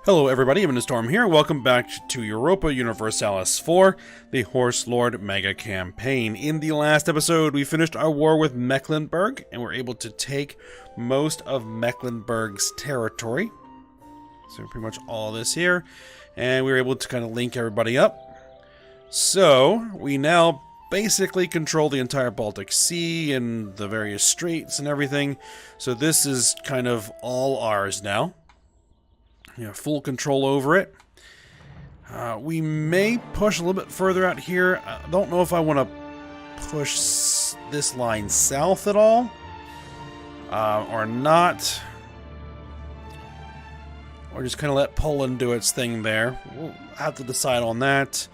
Hello everybody, I'm Storm here. Welcome back to Europa Universalis IV, the Horse Lord Mega Campaign. In the last episode, we finished our war with Mecklenburg, and we're able to take most of Mecklenburg's territory. So pretty much all this here, and we were able to kind of link everybody up. So, we now basically control the entire Baltic Sea and the various straits and everything. So this is kind of all ours now. Full control over it. We may push a little bit further out here. I don't know if I want to push this line south at all or not. Or just kind of let Poland do its thing there. We'll have to decide on that.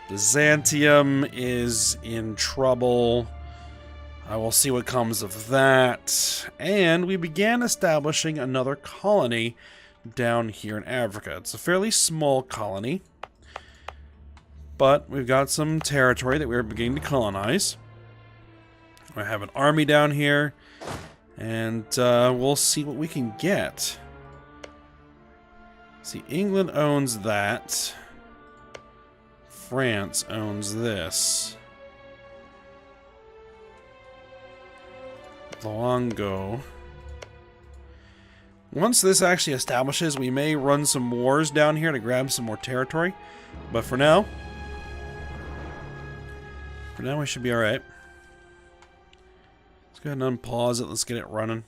Byzantium is in trouble. I will see what comes of that. And we began establishing another colony down here in Africa. It's a fairly small colony, but we've got some territory that we're beginning to colonize. I have an army down here, and we'll see what we can get. See, England owns that. France owns this. Luongo. Once this actually establishes, we may run some wars down here to grab some more territory. But for now we should be alright. Let's go ahead and unpause it. Let's get it running.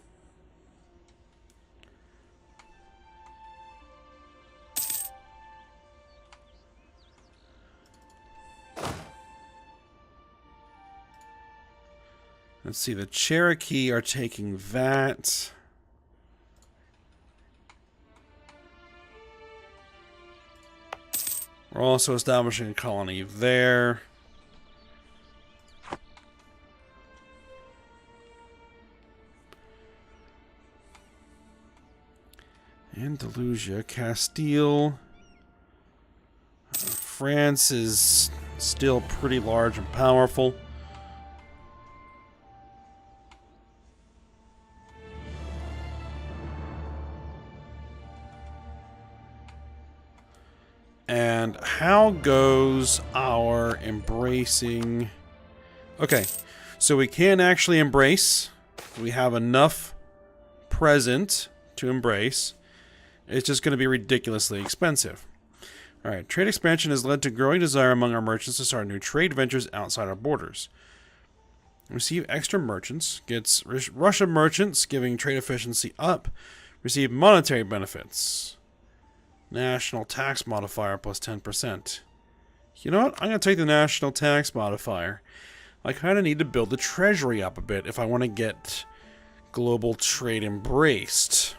Let's see, the Cherokee are taking that. We're also establishing a colony there. Andalusia, Castile. France is still pretty large and powerful. And how goes our embracing? Okay, so we can actually embrace. We have enough present to embrace. It's just going to be ridiculously expensive. Alright, trade expansion has led to growing desire among our merchants to start new trade ventures outside our borders. Receive extra merchants. Gets Russian merchants, giving trade efficiency up. Receive monetary benefits. National tax modifier plus 10%. You know what? I'm going to take the national tax modifier. I kind of need to build the treasury up a bit if I want to get global trade embraced.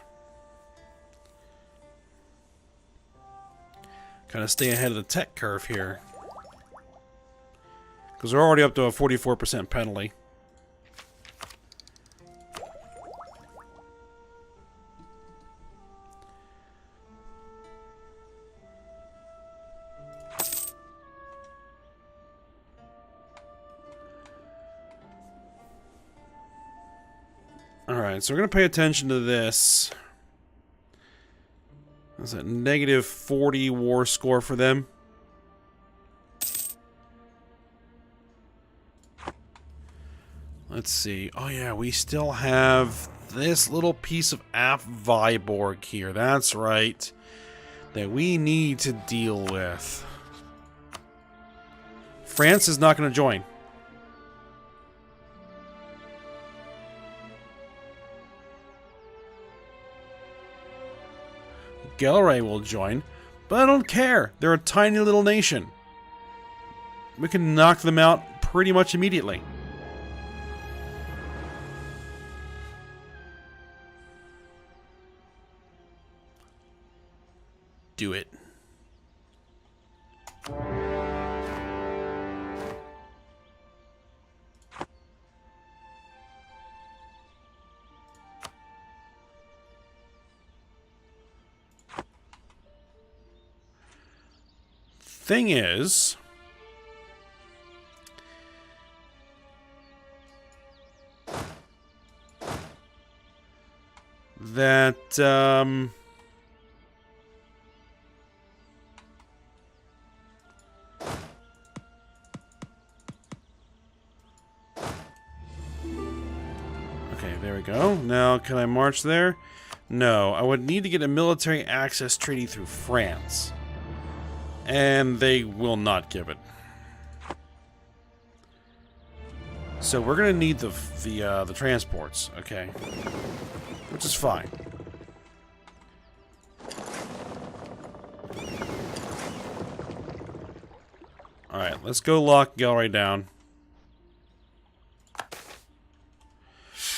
Kind of stay ahead of the tech curve here. Because we're already up to a 44% penalty. Alright, so we're going to pay attention to this. That's a negative 40 war score for them. Let's see. Oh yeah, we still have this little piece of Viborg here. That's right. That we need to deal with. France is not going to join. Gelre will join, but I don't care. They're a tiny little nation. We can knock them out pretty much immediately. Do it. Thing is, that go. Now, can I march there? No. I would need to get a military access treaty through France. And they will not give it. So we're gonna need the transports, okay? Which is fine. Alright, let's go lock Galway down.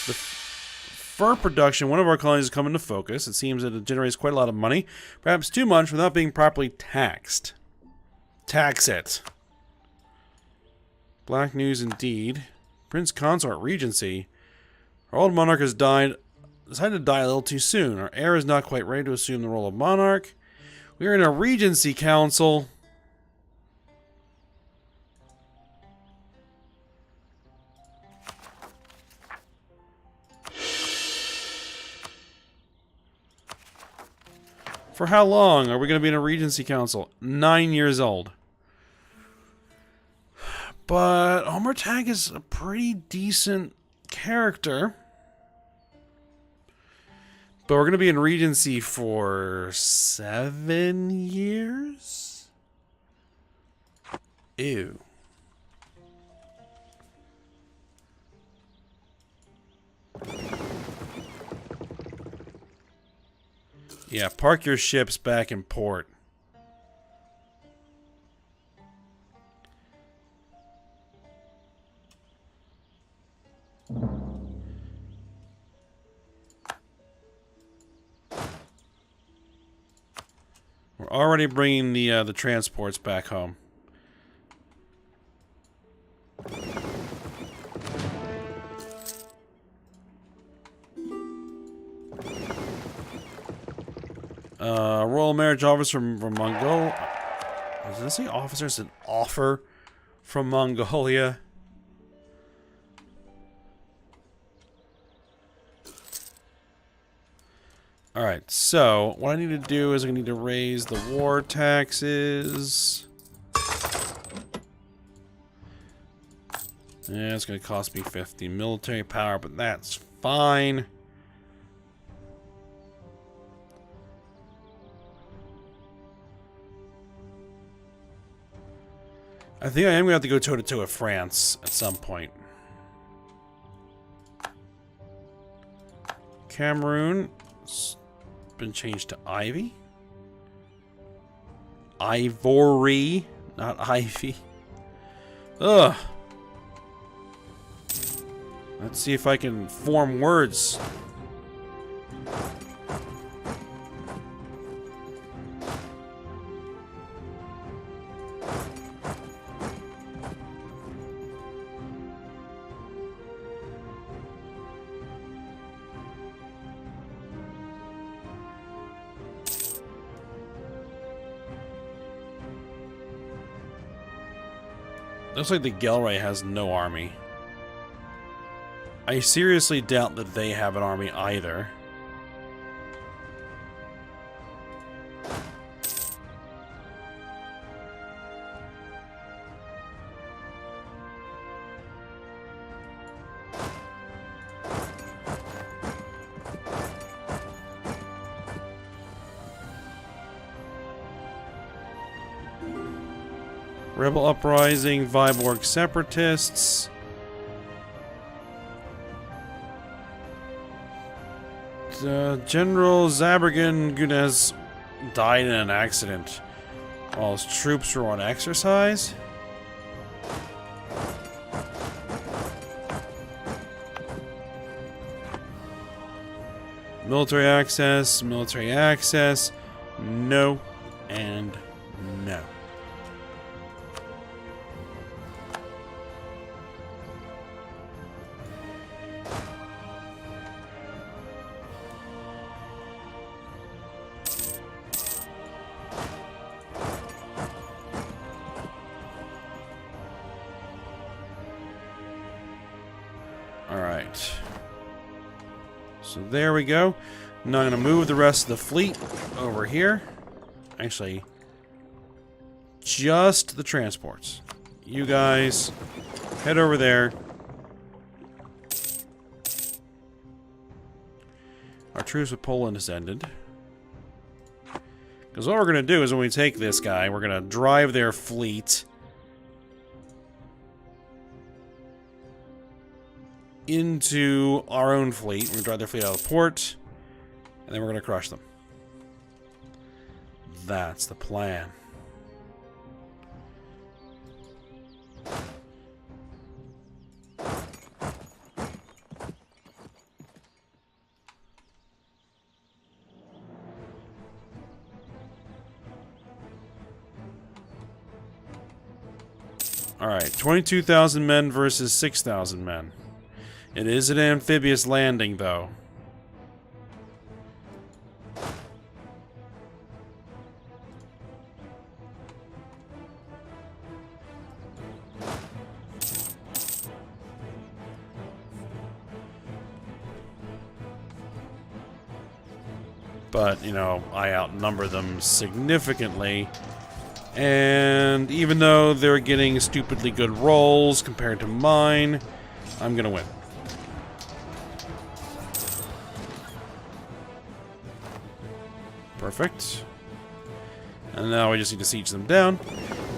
The fur production, one of our colonies is coming to focus. It seems that it generates quite a lot of money. Perhaps too much without being properly taxed. Tax it. Black news indeed. Prince Consort Regency. Our old monarch has decided to die a little too soon. Our heir is not quite ready to assume the role of monarch. We are in a Regency Council. For how long are we going to be in a Regency Council? 9 years old. But Omertag is a pretty decent character. But we're going to be in Regency for 7 years? Ew. Yeah, park your ships back in port. We're already bringing the transports back home. Royal marriage offers from Mongolia. Does it say officers an offer from Mongolia? Alright, so what I need to do is I need to raise the war taxes. Yeah, it's going to cost me 50 military power, but that's fine. I think I am going to have to go toe-to-toe with France at some point. Cameroon has been changed to Ivy. Ivory, not Ivy. Ugh. Let's see if I can form words. Looks like the Gelray has no army. I seriously doubt that they have an army either. Rebel Uprising, Viborg Separatists. General Zabergan Gunez died in an accident while his troops were on exercise. Military access, no, and no. Alright. So there we go. Now I'm going to move the rest of the fleet over here. Actually, just the transports. You guys, head over there. truce with Poland has ended. Because what we're going to do is when we take this guy, we're going to drive their fleet into our own fleet. We're going to drive their fleet out of the port, and then we're going to crush them. That's the plan. Alright, 22,000 men versus 6,000 men. It is an amphibious landing, though. But, you know, I outnumber them significantly. And even though they're getting stupidly good rolls compared to mine, I'm gonna win. Perfect. And now we just need to siege them down.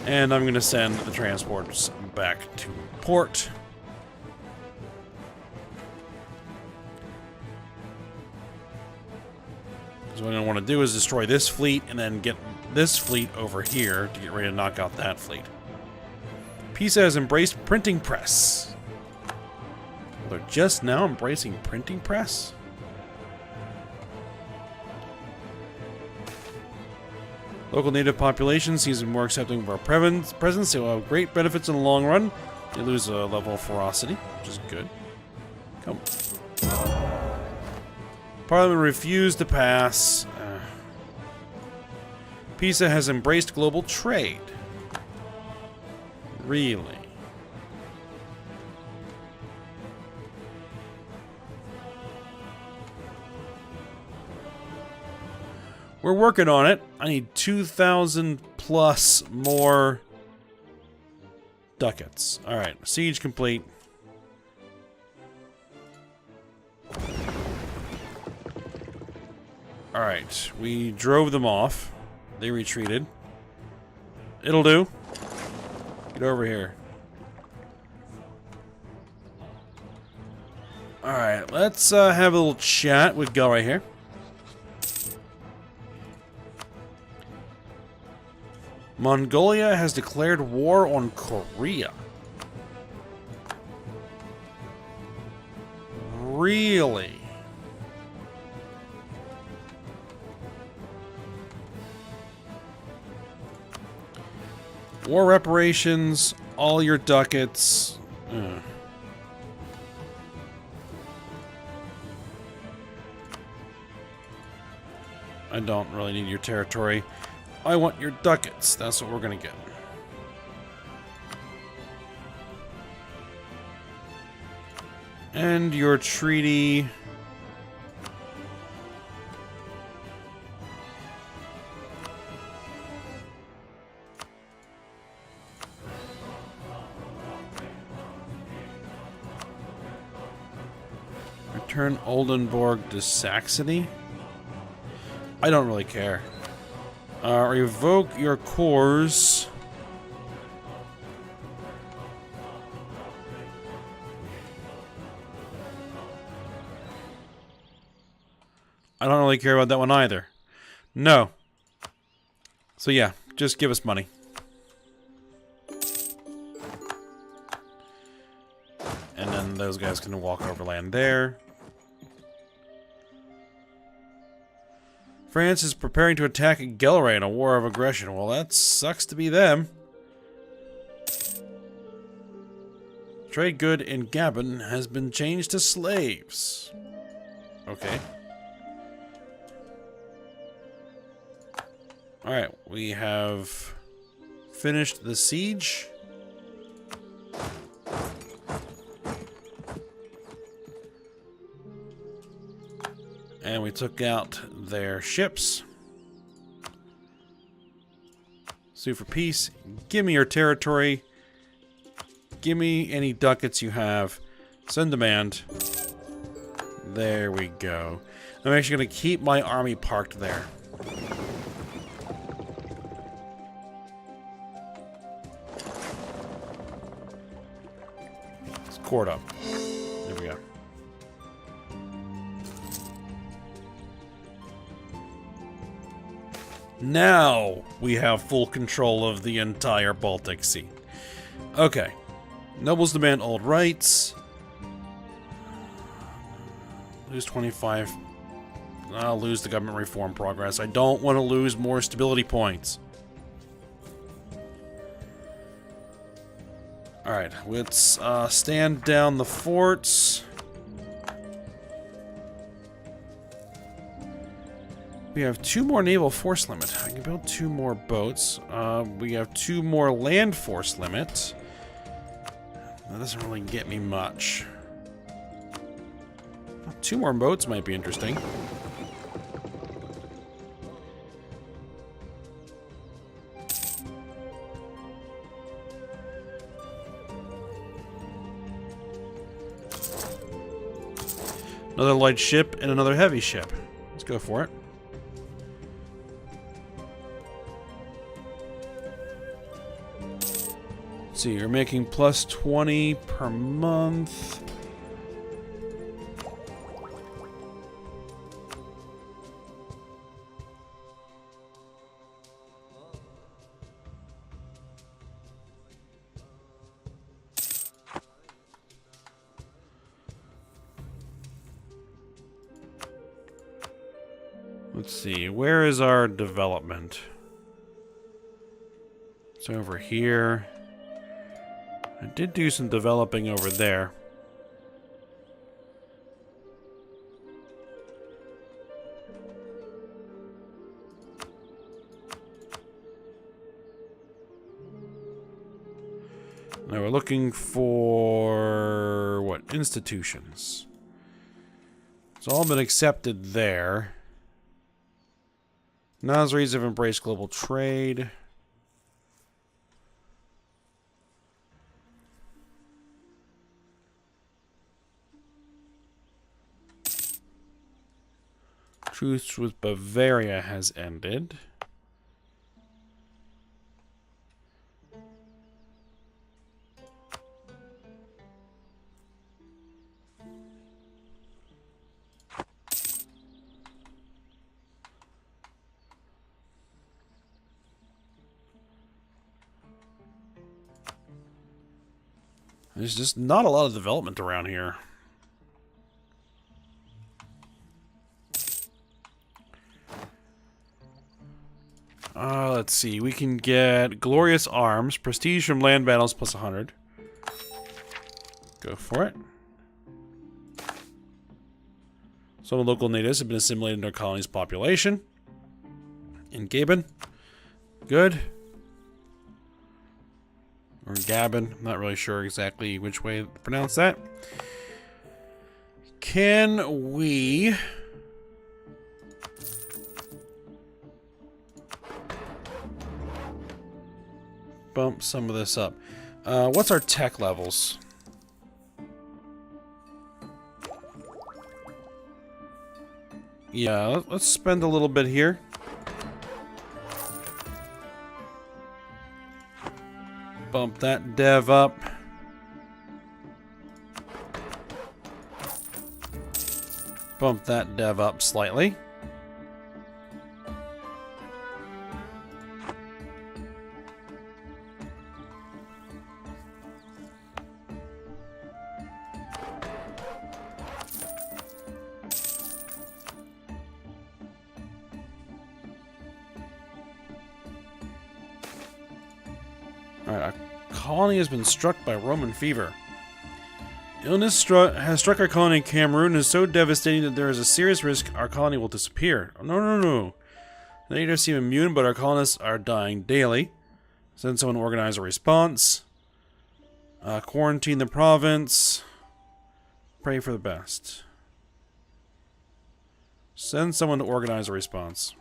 And I'm gonna send the transports back to port. So what I want to do is destroy this fleet and then get this fleet over here to get ready to knock out that fleet. Pisa has embraced printing press. They're just now embracing printing press? Local native population seems to be more accepting of our presence. They will have great benefits in the long run. They lose a level of ferocity, which is good. Come on. Parliament refused to pass. Pisa has embraced global trade. Really? We're working on it. I need 2,000 plus more ducats. Alright, siege complete. Alright, we drove them off. They retreated. It'll do. Get over here. Alright, let's have a little chat with Gull right here. Mongolia has declared war on Korea. Really? War reparations, all your ducats. I don't really need your territory. I want your ducats. That's what we're gonna get. And your treaty. Return Oldenburg to Saxony? I don't really care. Revoke your cores. I don't really care about that one either. No. So yeah, just give us money. And then those guys can walk overland there. France is preparing to attack Gelre in a war of aggression. Well, that sucks to be them. Trade good in Gabon has been changed to slaves. Okay. Alright, we have finished the siege. And we took out their ships. Sue for peace. Give me your territory. Give me any ducats you have. Send demand. There we go. I'm actually going to keep my army parked there. Let's cord up. There we go. Now we have full control of the entire Baltic Sea. Okay. Nobles demand old rights. Lose 25. I'll lose the government reform progress. I don't want to lose more stability points. Alright, let's stand down the forts. We have 2 more naval force limit. I can build 2 more boats. We have 2 more land force limit. That doesn't really get me much. 2 more boats might be interesting. Another light ship and another heavy ship. Let's go for it. Let's see, you're making plus 20 per month. Let's see, where is our development? It's over here. I did do some developing over there. Now we're looking for, what, institutions. It's all been accepted there. Nazaris have embraced global trade. Truce with Bavaria has ended. There's just not a lot of development around here. Let's see. We can get Glorious Arms, Prestige from Land Battles plus 100. Go for it. Some of the local natives have been assimilated into our colony's population. In Gabon. Good. Or Gabon. I'm not really sure exactly which way to pronounce that. Can we... bump some of this up? What's our tech levels? Yeah, let's spend a little bit here. Bump that dev up. Bump that dev up slightly. Alright, our colony has been struck by Roman fever. Illness has struck our colony in Cameroon and is so devastating that there is a serious risk our colony will disappear. Oh, no. The natives seem immune, but our colonists are dying daily. Send someone to organize a response. Quarantine the province. Pray for the best. Send someone to organize a response.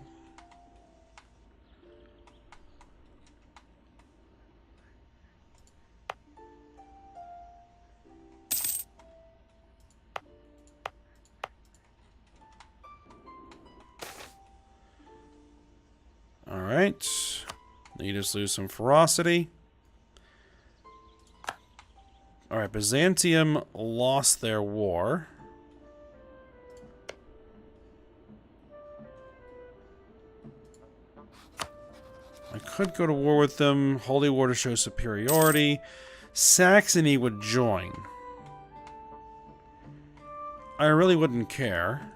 Alright. You just lose some ferocity. Alright, Byzantium lost their war. I could go to war with them. Holy War to show superiority. Saxony would join. I really wouldn't care.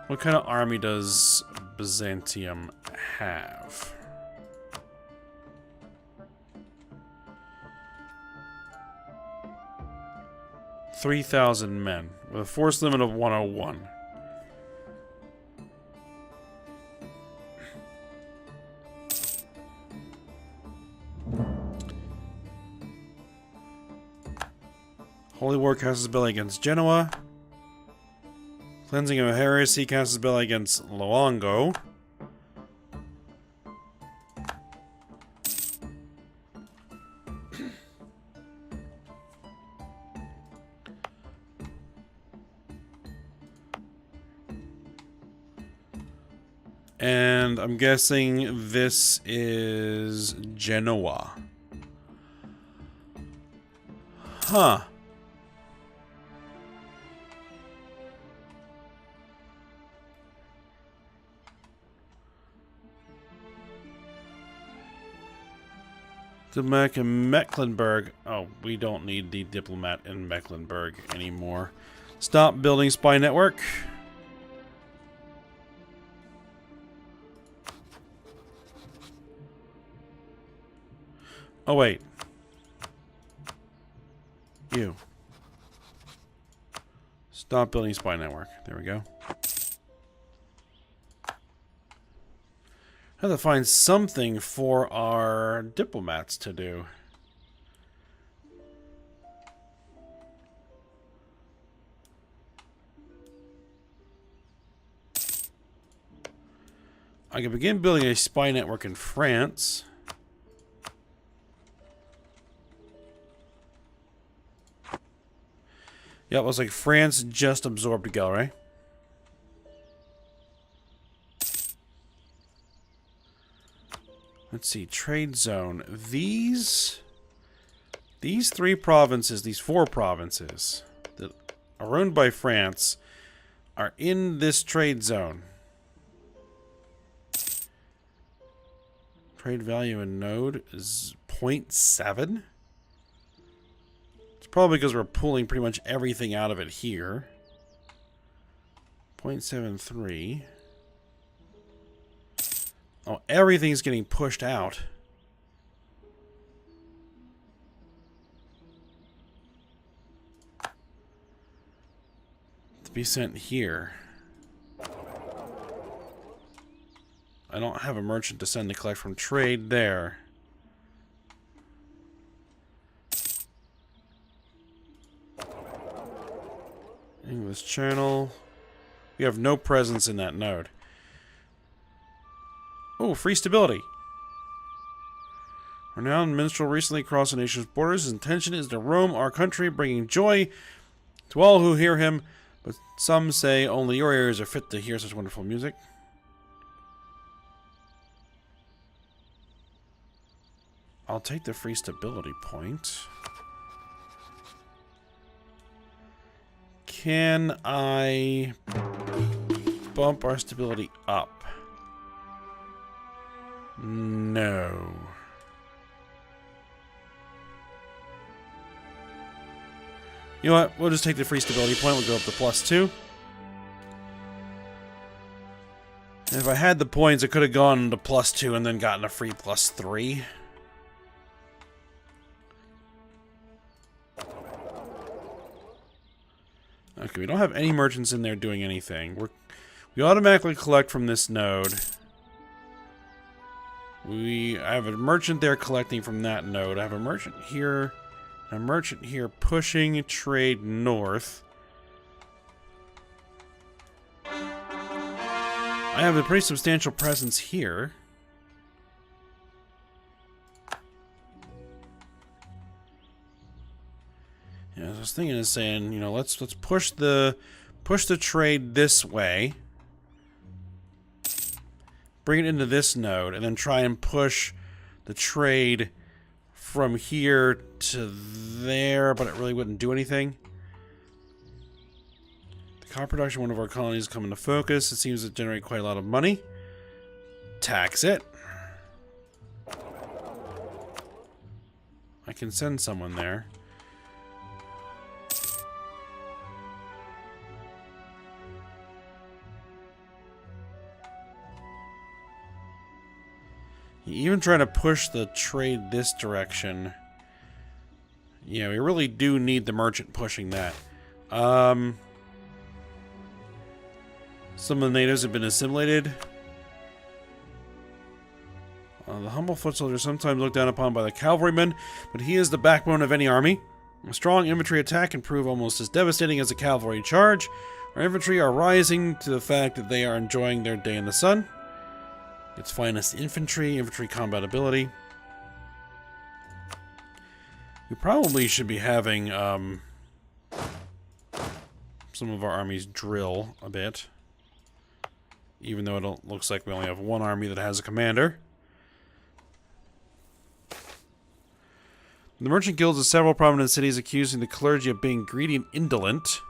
What kind of army does Byzantium have? $3,000 men with a force limit of 101. Holy War casts belly against Genoa. Cleansing of Heresy casts belly against Luongo. And I'm guessing this is Genoa. Huh. Diplomat in Mecklenburg. Oh, we don't need the diplomat in Mecklenburg anymore. Stop building spy network. Oh, wait. You. Stop building spy network. There we go. I have to find something for our diplomats to do. I can begin building a spy network in France. Yeah, it looks like France just absorbed Galray. Let's see, trade zone. These three provinces, these four provinces that are owned by France are in this trade zone. Trade value in node is 0.7. It's probably because we're pulling pretty much everything out of it here. 0.73. Oh, everything's getting pushed out. To be sent here. I don't have a merchant to send to collect from trade there. English Channel. We have no presence in that node. Oh, free stability. Renowned minstrel recently crossed the nation's borders. His intention is to roam our country, bringing joy to all who hear him. But some say only your ears are fit to hear such wonderful music. I'll take the free stability point. Can I bump our stability up? No. You know what? We'll just take the free stability point. We'll go up to +2. And if I had the points, I could have gone to +2 and then gotten a free +3. Okay, we don't have any merchants in there doing anything. We automatically collect from this node. I have a merchant there collecting from that node. I have a merchant here, a merchant here pushing trade north. I have a pretty substantial presence here. Yeah, I was thinking of saying, you know, let's push the push the trade this way, bring it into this node, and then try and push the trade from here to there, but it really wouldn't do anything. The copper production, one of our colonies, come into focus. It seems to generate quite a lot of money. Tax it. I can send someone there. Even trying to push the trade this direction. Yeah, we really do need the merchant pushing that. Some of the natives have been assimilated. The humble foot soldier is sometimes looked down upon by the cavalryman, but he is the backbone of any army. A strong infantry attack can prove almost as devastating as a cavalry charge. Our infantry are rising to the fact that they are enjoying their day in the sun. Its finest infantry combat ability. We probably should be having some of our armies drill a bit. Even though it looks like we only have one army that has a commander. The merchant guilds of several prominent cities accusing the clergy of being greedy and indolent.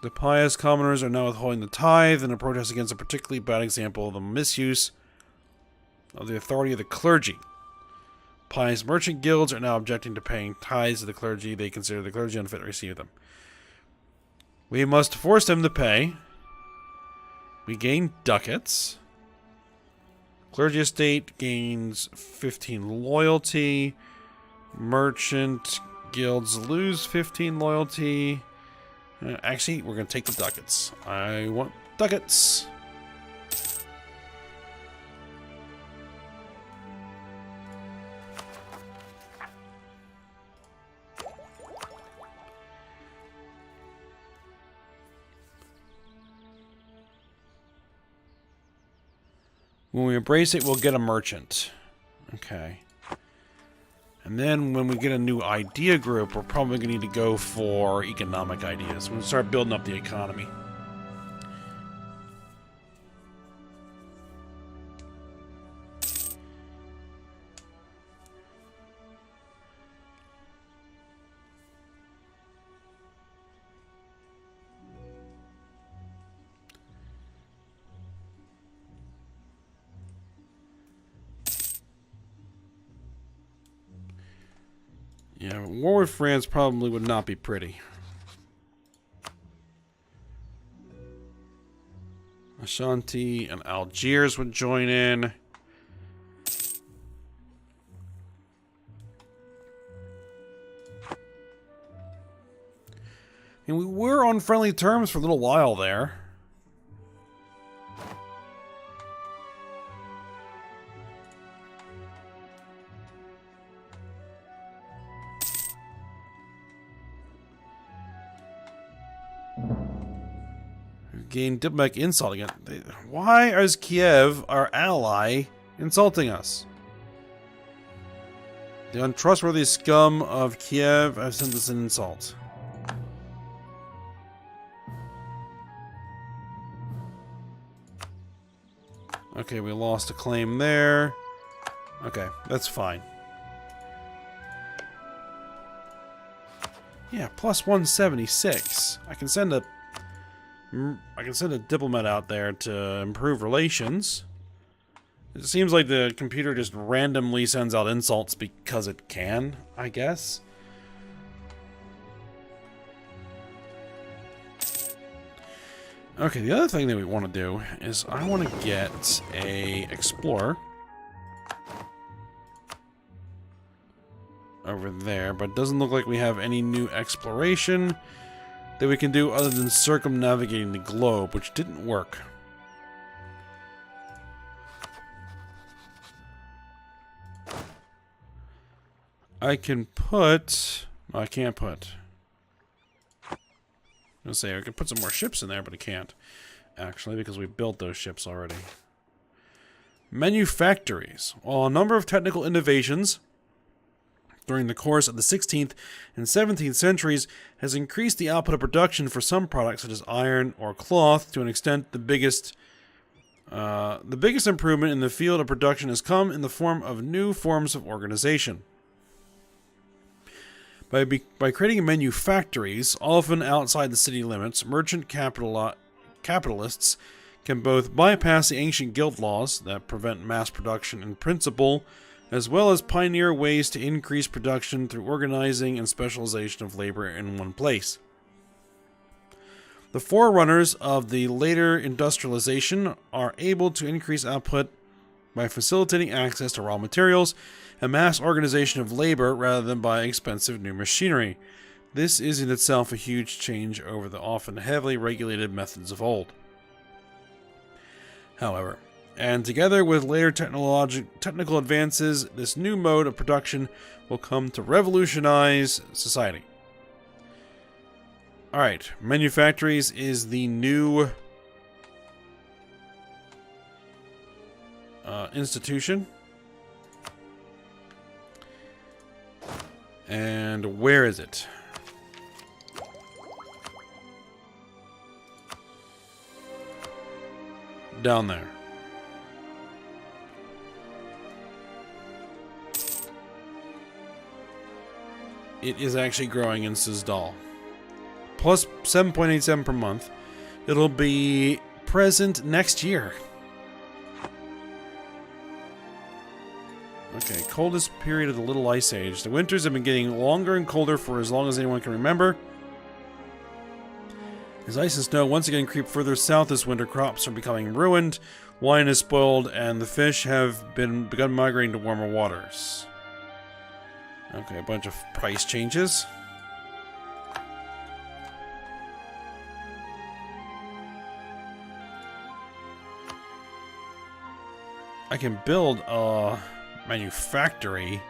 The pious commoners are now withholding the tithe in a protest against a particularly bad example of the misuse of the authority of the clergy. Pious merchant guilds are now objecting to paying tithes to the clergy. They consider the clergy unfit to receive them. We must force them to pay. We gain ducats. Clergy estate gains 15 loyalty. Merchant guilds lose 15 loyalty. Actually, we're going to take the ducats. I want ducats. When we embrace it, we'll get a merchant. Okay. And then when we get a new idea group, we're probably going to need to go for economic ideas. We'll start building up the economy. Yeah, war with France probably would not be pretty. Ashanti and Algiers would join in. And we were on friendly terms for a little while there. Gain diplomatic insult again. Why is Kiev, our ally, insulting us? The untrustworthy scum of Kiev have sent us an insult. Okay, we lost a claim there. Okay, that's fine. Yeah, plus 176. I can send a diplomat out there to improve relations. It seems like the computer just randomly sends out insults because it can, I guess. Okay, the other thing that we want to do is I want to get a explorer over there, but it doesn't look like we have any new exploration that we can do other than circumnavigating the globe, which didn't work. I can put... I can't put... I was gonna say, I could put some more ships in there, but I can't. Actually, because we built those ships already. Manufactories. While a number of technical innovations during the course of the 16th and 17th centuries has increased the output of production for some products such as iron or cloth to an extent the biggest improvement in the field of production has come in the form of new forms of organization. By creating manufactories, often outside the city limits, merchant capitalists can both bypass the ancient guild laws that prevent mass production in principle, as well as pioneer ways to increase production through organizing and specialization of labor in one place. The forerunners of the later industrialization are able to increase output by facilitating access to raw materials and mass organization of labor rather than by expensive new machinery. This is in itself a huge change over the often heavily regulated methods of old. However, and together with later technical advances, this new mode of production will come to revolutionize society. Alright, manufactories is the new institution. And where is it? Down there. It is actually growing in Sizdal. Plus 7.87 per month. It'll be present next year. Okay, coldest period of the Little Ice Age. The winters have been getting longer and colder for as long as anyone can remember. As ice and snow once again creep further south this winter, crops are becoming ruined, wine is spoiled, and the fish have begun migrating to warmer waters. Okay, a bunch of price changes. I can build a manufactory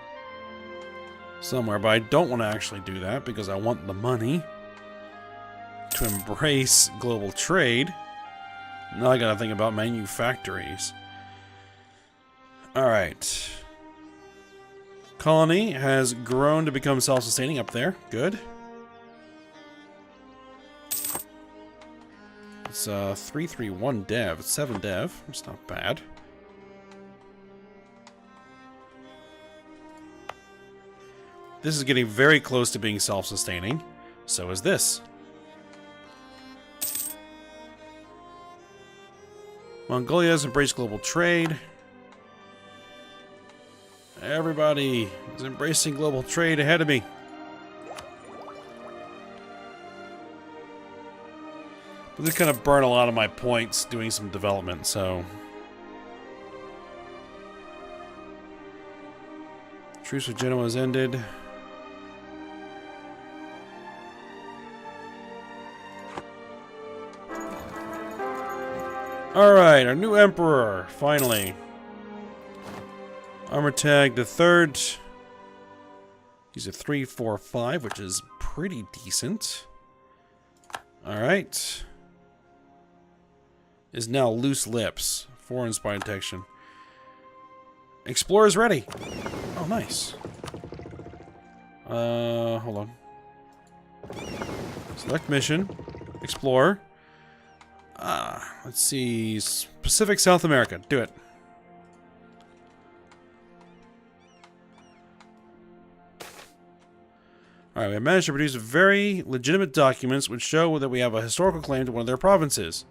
somewhere, but I don't want to actually do that because I want the money to embrace global trade. Now I gotta think about manufactories. Alright. Colony has grown to become self-sustaining up there. Good. It's 331 dev. It's 7 dev. It's not bad. This is getting very close to being self-sustaining. So is this. Mongolia has embraced global trade. Everybody is embracing global trade ahead of me. But this kind of burned a lot of my points doing some development, so... Truce with Genoa has ended. Alright, our new emperor, finally. Armitag the Third. He's a 3-4-5, which is pretty decent. Alright. Is now loose lips. Foreign spy detection. Explorer's ready. Oh, nice. Hold on. Select mission. Explorer. Let's see. Pacific South America. Do it. Alright, we have managed to produce very legitimate documents which show that we have a historical claim to one of their provinces.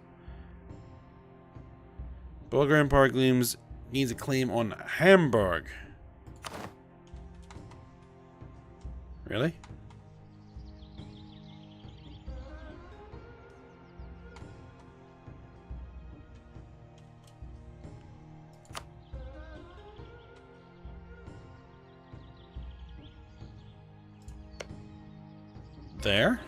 Bulgarian Empire claims needs a claim on Hamburg. Really? There.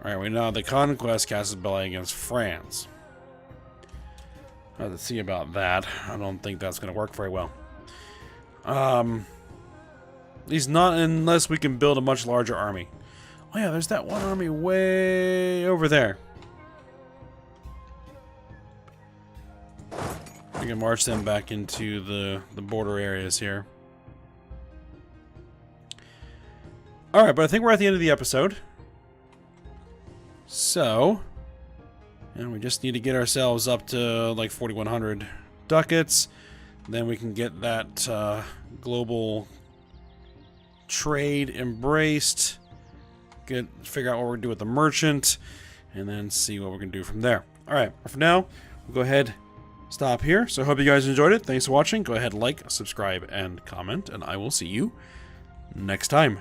Alright, we know the conquest casts a belly against France. Let's see about that. I don't think that's going to work very well. At least not unless we can build a much larger army. Oh yeah, there's that one army way over there. We can march them back into the border areas here. Alright, but I think we're at the end of the episode. So, and we just need to get ourselves up to like 4,100 ducats. Then we can get that global trade embraced. Figure out what we're going to do with the merchant. And then see what we're going to do from there. Alright, for now, we'll go ahead, stop here. So I hope you guys enjoyed it. Thanks for watching. Go ahead, like, subscribe, and comment. And I will see you next time.